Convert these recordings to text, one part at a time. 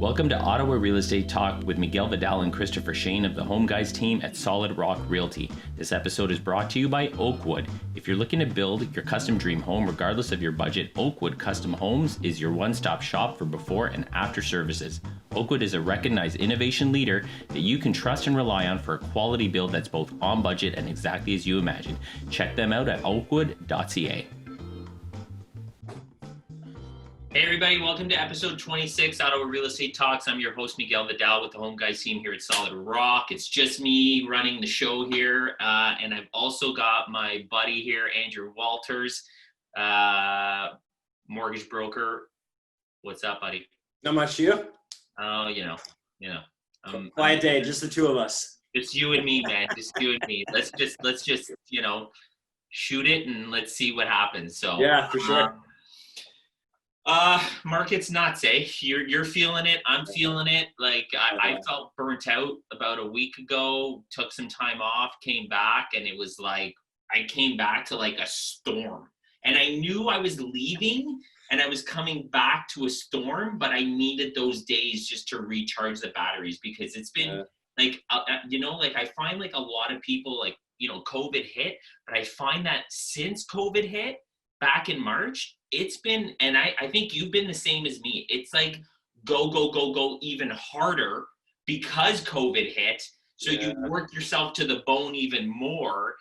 Welcome to Ottawa Real Estate Talk with Miguel Vidal and Christopher Shane of the Home Guys team at Solid Rock Realty. This episode is brought to you by Oakwood. If you're looking to build your custom dream home, regardless of your budget, Oakwood Custom Homes is your one-stop shop for before and after services. Oakwood is a recognized innovation leader that you can trust and rely on for a quality build that's both on budget and exactly as you imagine. Check them out at oakwood.ca. Hey everybody, welcome to episode 26, Ottawa Real Estate Talks. I'm your host, Miguel Vidal with the Home Guys team here at Solid Rock. It's just me running the show here, and I've also got my buddy here, Andrew Walters, mortgage broker. What's up, buddy? Not much, you? Oh, you know. Quiet day, just the two of us. It's you and me, man. Just you and me. Let's just shoot it and let's see what happens. So yeah, for sure. Market's nuts, eh? You're feeling it. I'm feeling it. Like I felt burnt out about a week ago, took some time off, came back, and it was like, I came back to like a storm. And I knew I was leaving and I was coming back to a storm, but I needed those days just to recharge the batteries because it's been like I find like a lot of people COVID hit, but I find that since COVID hit back in March, it's been, and I think you've been the same as me. It's like go even harder because COVID hit. So you work yourself to the bone even more,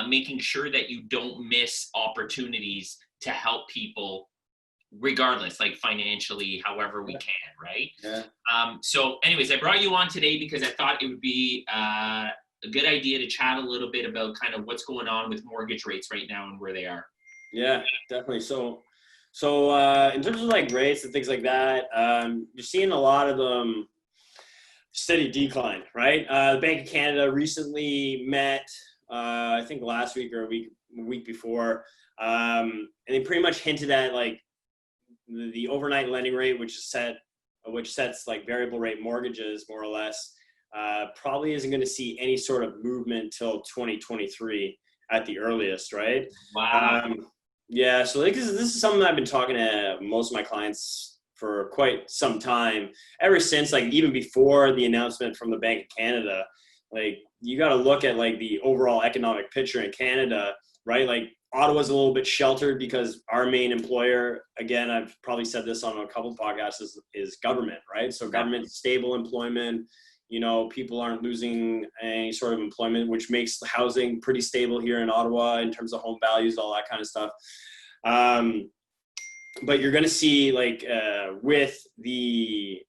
making sure that you don't miss opportunities to help people regardless, like financially, however we can, right? Yeah. So anyways, I brought you on today because I thought it would be a good idea to chat a little bit about kind of what's going on with mortgage rates right now and where they are. Yeah, definitely. So in terms of like rates and things like that, you're seeing a lot of them steady decline, right? The Bank of Canada recently met, I think last week or a week before, and they pretty much hinted at like the overnight lending rate, which sets like variable rate mortgages more or less, probably isn't going to see any sort of movement till 2023 at the earliest, right? Wow. Yeah, so this is something I've been talking to most of my clients for quite some time, ever since like even before the announcement from the Bank of Canada. Like you got to look at like the overall economic picture in Canada, right? Like Ottawa's a little bit sheltered because our main employer, again, I've probably said this on a couple of podcasts, is government, right? So government stable employment, people aren't losing any sort of employment, which makes the housing pretty stable here in Ottawa in terms of home values, all that kind of stuff. But you're going to see like with the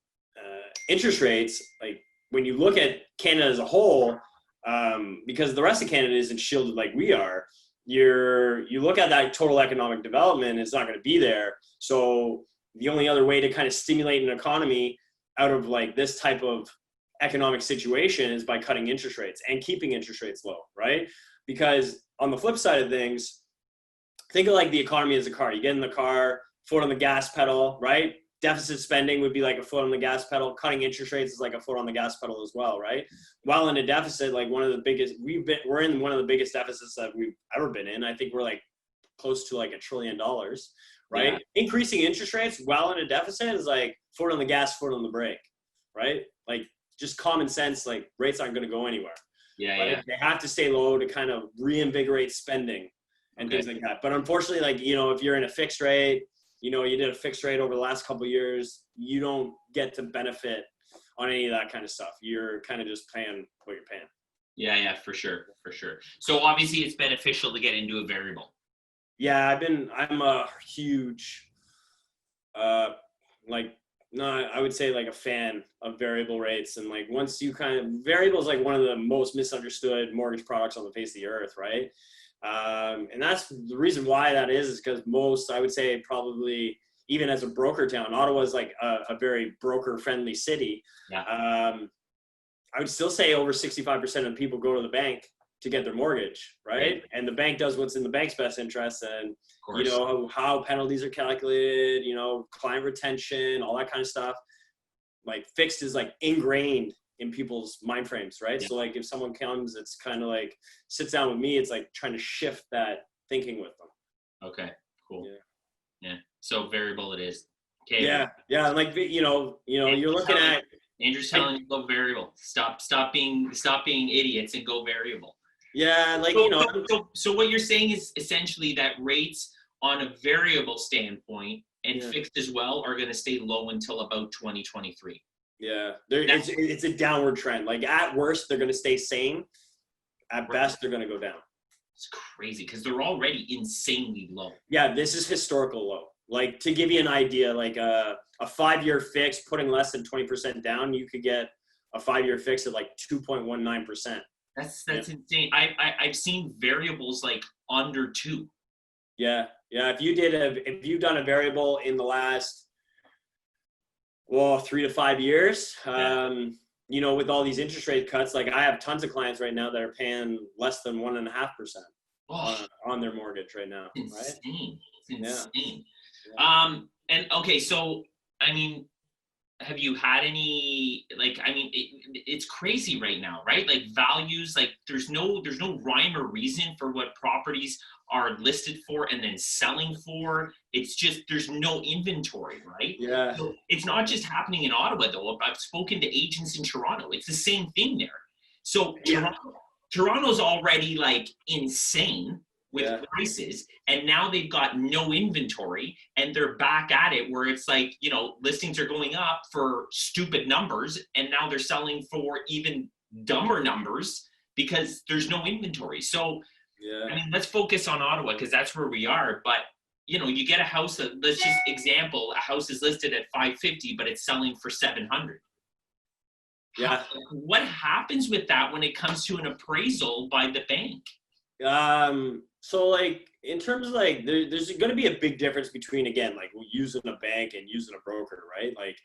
interest rates, like when you look at Canada as a whole, because the rest of Canada isn't shielded like we are, you look at that total economic development, it's not going to be there. So the only other way to kind of stimulate an economy out of like this type of economic situation is by cutting interest rates and keeping interest rates low, right? Because on the flip side of things, think of like the economy as a car. You get in the car, foot on the gas pedal, right? Deficit spending would be like a foot on the gas pedal. Cutting interest rates is like a foot on the gas pedal as well, right? While in a deficit, like we're in one of the biggest deficits that we've ever been in. I think we're like close to like $1 trillion, right? Yeah. Increasing interest rates while in a deficit is like foot on the gas, foot on the brake, right? Like just common sense, like rates aren't going to go anywhere. Yeah. They have to stay low to kind of reinvigorate spending and things like that. But unfortunately, like, if you're in a fixed rate, you did a fixed rate over the last couple of years, you don't get to benefit on any of that kind of stuff. You're kind of just paying what you're paying. Yeah, for sure. So obviously it's beneficial to get into a variable. Yeah, I'm a huge, I would say like a fan of variable rates. And like once you variable is like one of the most misunderstood mortgage products on the face of the earth, right? And that's the reason why that is because most, I would say probably even as a broker town, Ottawa is like a very broker friendly city. Yeah. I would still say over 65% of people go to the bank to get their mortgage, right? And the bank does what's in the bank's best interest, and how penalties are calculated, client retention, all that kind of stuff. Like fixed is like ingrained in people's mind frames, right? Yeah. So like if someone comes, it's kind of like sits down with me, it's like trying to shift that thinking with them. Okay, cool. Yeah. So variable it is. Okay. Yeah. Like, you're looking at. Andrew's telling you go variable. Stop being idiots and go variable. Yeah, like, So what you're saying is essentially that rates on a variable standpoint and fixed as well are going to stay low until about 2023. Yeah, it's a downward trend. Like, at worst, they're going to stay same. At best, they're going to go down. It's crazy because they're already insanely low. Yeah, this is historical low. Like, to give you an idea, like a 5-year fix putting less than 20% down, you could get a 5-year fix at like 2.19%. That's insane. I've seen variables like under 2. Yeah. If you've done a variable in the last 3 to 5 years, with all these interest rate cuts, like I have tons of clients right now that are paying less than 1.5% on their mortgage right now. Insane. Right? It's insane. Yeah. And okay, so I mean, have you had any, like, I mean, it's crazy right now, right? Like values, like there's no rhyme or reason for what properties are listed for and then selling for. It's just, there's no inventory, right? Yeah. So it's not just happening in Ottawa though. I've spoken to agents in Toronto. It's the same thing there. So Toronto's already like insane with prices, and now they've got no inventory and they're back at it where it's like, listings are going up for stupid numbers and now they're selling for even dumber numbers because there's no inventory. So I mean, let's focus on Ottawa because that's where we are. But you get a house that, let's just example, a house is listed at 550 but it's selling for 700. What happens with that when it comes to an appraisal by the bank? So like, in terms of like, there's going to be a big difference between, again, like using a bank and using a broker, right? Like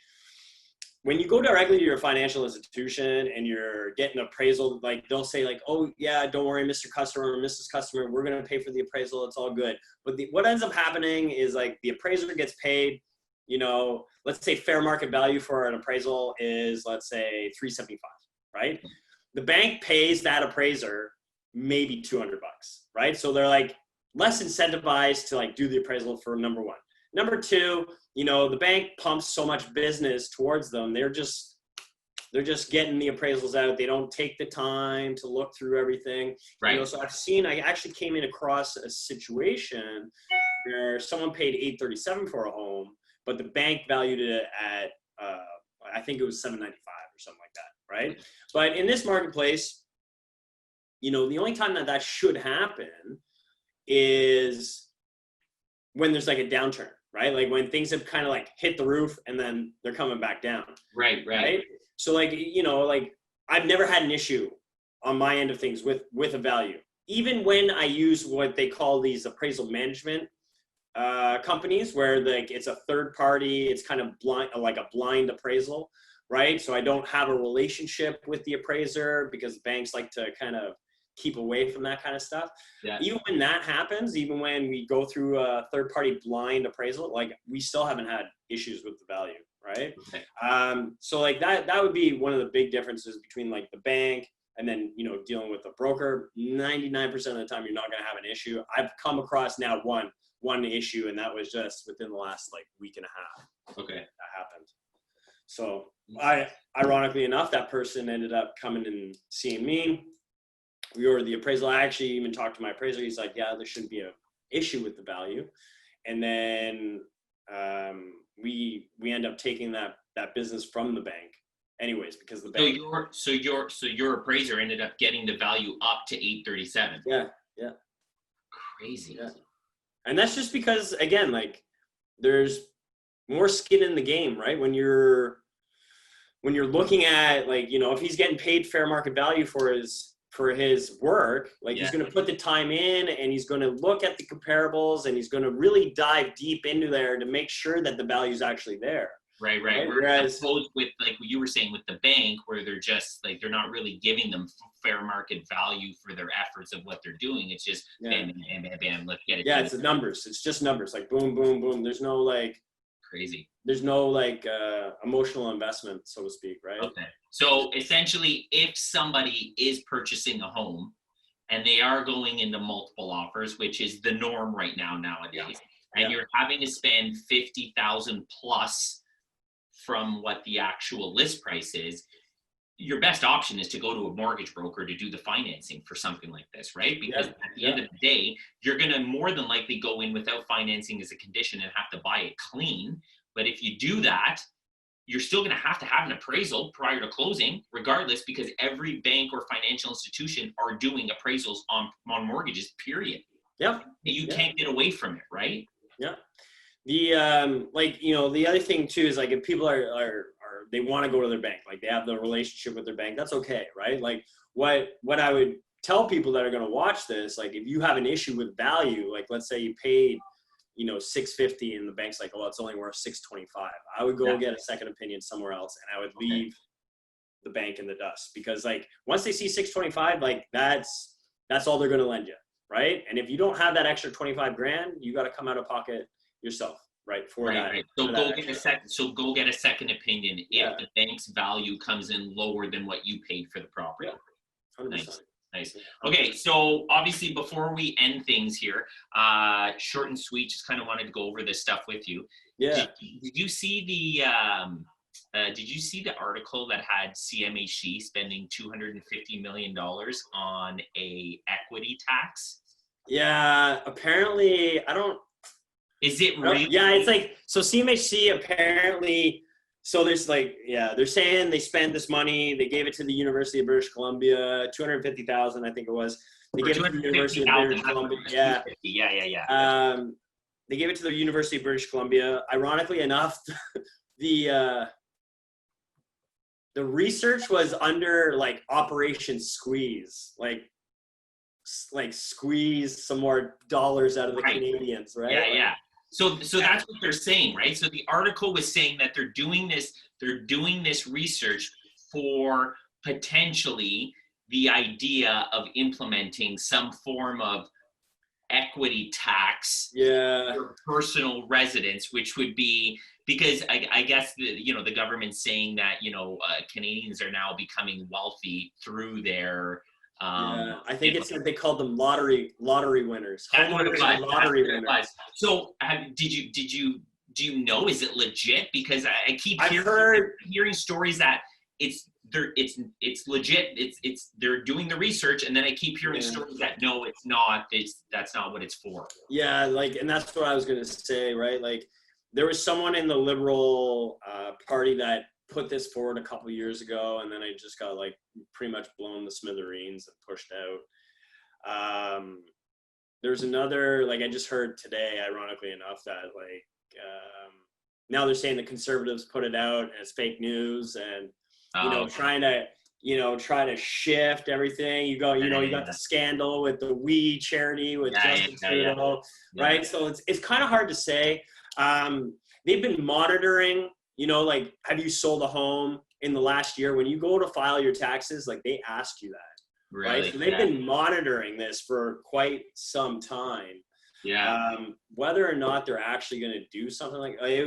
when you go directly to your financial institution and you're getting an appraisal, like they'll say like, oh yeah, don't worry, Mr. Customer or Mrs. Customer, we're going to pay for the appraisal. It's all good. But what ends up happening is like the appraiser gets paid, let's say fair market value for an appraisal is, let's say $375, right? The bank pays that appraiser maybe $200, right? So they're like less incentivized to like do the appraisal for number one. Number two, the bank pumps so much business towards them. They're just getting the appraisals out. They don't take the time to look through everything. Right. So I actually came in across a situation where someone paid $837 for a home, but the bank valued it at, I think it was $795 or something like that. Right. But in this marketplace, the only time that should happen is when there's like a downturn, right? Like when things have kind of like hit the roof and then they're coming back down. Right. So like, like I've never had an issue on my end of things with a value. Even when I use what they call these appraisal management companies where like it's a third party, it's kind of blind, like a blind appraisal, right? So I don't have a relationship with the appraiser because banks like to kind of keep away from that kind of stuff. Yeah. Even when that happens, even when we go through a third-party blind appraisal, like we still haven't had issues with the value, right? Okay. So like that would be one of the big differences between like the bank and then, dealing with a broker. 99% of the time, you're not going to have an issue. I've come across now one issue, and that was just within the last like week and a half. Okay. That happened. So ironically enough, that person ended up coming and seeing me. We ordered the appraisal. I actually even talked to my appraiser. He's like, yeah, there shouldn't be an issue with the value. And then we end up taking that business from the bank anyways, because the bank. So your appraiser ended up getting the value up to $837. Yeah. Crazy. Yeah. And that's just because, again, like there's more skin in the game, right? When you're looking at like, if he's getting paid fair market value for his work, like he's going to put the time in and he's going to look at the comparables and he's going to really dive deep into there to make sure that the value is actually there. Right. Whereas opposed with like what you were saying with the bank, where they're just like, they're not really giving them fair market value for their efforts of what they're doing. It's just bam, let's get it. Yeah, it's the numbers. It's just numbers, like boom, boom, boom. There's no like crazy. There's no like emotional investment, so to speak, right? Okay. So essentially, if somebody is purchasing a home and they are going into multiple offers, which is the norm right nowadays, and you're having to spend 50,000 plus from what the actual list price is, your best option is to go to a mortgage broker to do the financing for something like this, right? Because at the end of the day, you're going to more than likely go in without financing as a condition and have to buy it clean. But if you do that, you're still going to have an appraisal prior to closing, regardless, because every bank or financial institution are doing appraisals on mortgages, period. Yeah. You can't get away from it, right? Yeah. The like, you know, the other thing too is like if people are they want to go to their bank, like they have the relationship with their bank, that's okay, right? Like what I would tell people that are going to watch this, like if you have an issue with value, like let's say you paid, you know, $650 and the bank's like, oh, it's only worth $625. I would go get a second opinion somewhere else, and I would leave the bank in the dust, because like once they see $625, like that's all they're going to lend you, right? And if you don't have that extra 25 grand, you got to come out of pocket yourself, right? Right. So go get a second. So go get a second opinion if the bank's value comes in lower than what you paid for the property. Yeah. 100%. Nice. Okay, so obviously before we end things here, short and sweet, just kind of wanted to go over this stuff with you. Yeah. Did you see the article that had CMHC spending $250 million on a equity tax? Yeah. Apparently, Is it really? Yeah, it's like, so CMHC apparently, so there's like, they're saying they spent this money, they gave it to the University of British Columbia, 250,000, I think it was. They gave it to the University of British Columbia. Yeah. They gave it to the University of British Columbia. Ironically enough, the research was under like Operation Squeeze, like squeeze some more dollars out of the Canadians, right? Yeah. So that's what they're saying, right? So the article was saying that they're doing this research for potentially the idea of implementing some form of equity tax for personal residence, which would be, because I guess the government's saying that Canadians are now becoming wealthy through their I think it's they called them lottery winners. Homeowners and lottery winners. So do you know, is it legit? Because I keep hearing stories that it's legit. It's they're doing the research, and then I keep hearing stories that no, it's not. That's not what it's for. Yeah, like, and that's what I was gonna say, right? Like, there was someone in the Liberal Party that put this forward a couple of years ago, and then I just got like pretty much blown the smithereens and pushed out. There's another, like I just heard today, ironically enough, that like now they're saying the Conservatives put it out and it's fake news, and trying to shift everything. You got the scandal with the We charity with Justin Trudeau, right? So it's kind of hard to say. They've been monitoring. Like, have you sold a home in the last year? When you go to file your taxes, like they ask you that, right? So they've been monitoring this for quite some time. Yeah. Whether or not they're actually going to do something like it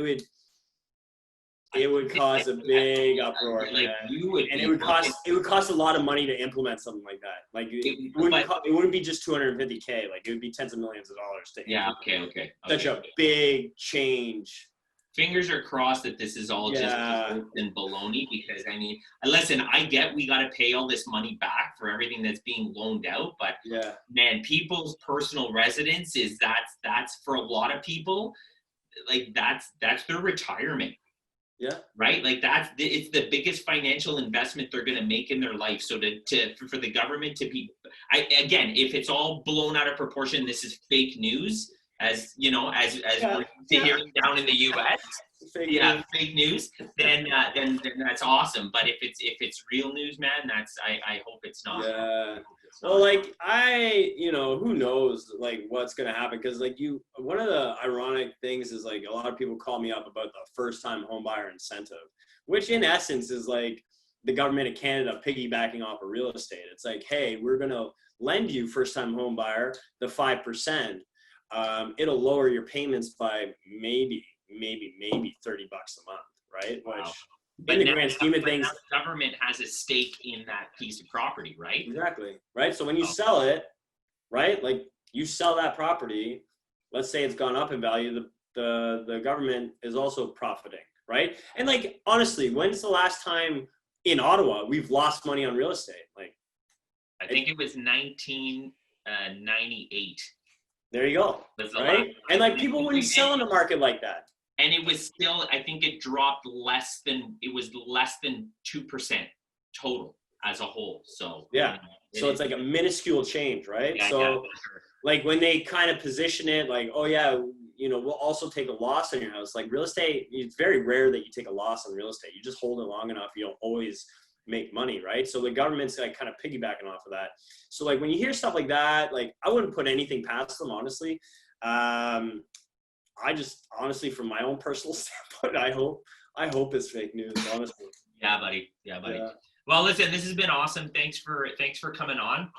would cause a big uproar. It would cost a lot of money to implement something like that. Like it wouldn't be just $250K. Like it would be tens of millions of dollars to implement. Okay. Such a big change. Fingers are crossed that this is all just and baloney, because I mean, listen, I get we got to pay all this money back for everything that's being loaned out, but man, people's personal residence that's for a lot of people, like that's their retirement. Yeah. Right. Like it's the biggest financial investment they're going to make in their life. So for the government to be, again, if it's all blown out of proportion, this is fake news. As we're hearing down in the U.S., fake news, then that's awesome. But if it's real news, man, I hope it's not. Yeah. Well, like who knows like what's gonna happen, because like one of the ironic things is like a lot of people call me up about the first-time homebuyer incentive, which in essence is like the government of Canada piggybacking off of real estate. It's like, hey, we're gonna lend you first-time homebuyer the 5%. It'll lower your payments by maybe $30 a month, right? Wow. Which, in the grand scheme of things, the government has a stake in that piece of property, right? Exactly, right? So when you sell it, right, like you sell that property, let's say it's gone up in value, the government is also profiting, right? And like, honestly, when's the last time in Ottawa we've lost money on real estate? Like, I think it was 1998. there you go, right? And like, people wouldn't sell in a market like that. And it was still, I think it dropped less than 2% total as a whole. So yeah, so it's like a minuscule change, right? Yeah, so yeah, for sure. Like when they kind of position it like, oh yeah, we'll also take a loss on your house. Like real estate, it's very rare that you take a loss on real estate. You just hold it long enough, you don't always make money, right? So the government's like kind of piggybacking off of that. So like when you hear stuff like that, like I wouldn't put anything past them, honestly. I just honestly, from my own personal standpoint, I hope it's fake news, honestly. Yeah, buddy. Yeah. Well, listen, this has been awesome. Thanks for coming on.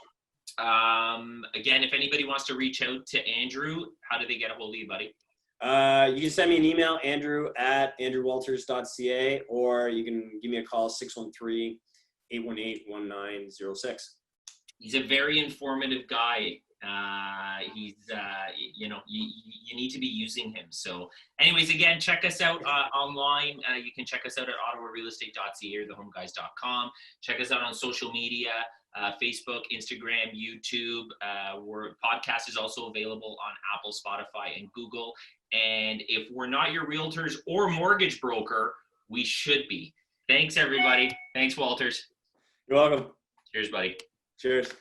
Again, if anybody wants to reach out to Andrew, how do they get a hold of you, buddy? You can send me an email, andrew@andrewwalters.ca, or you can give me a call, 613-818-1906. He's a very informative guy. You need to be using him. So anyways, again, check us out online. You can check us out at ottawarealestate.ca or thehomeguys.com. Check us out on social media, Facebook, Instagram, YouTube. Podcast is also available on Apple, Spotify, and Google. And if we're not your realtors or mortgage broker, we should be. Thanks, everybody. Thanks, Walters. You're welcome. Cheers, buddy. Cheers.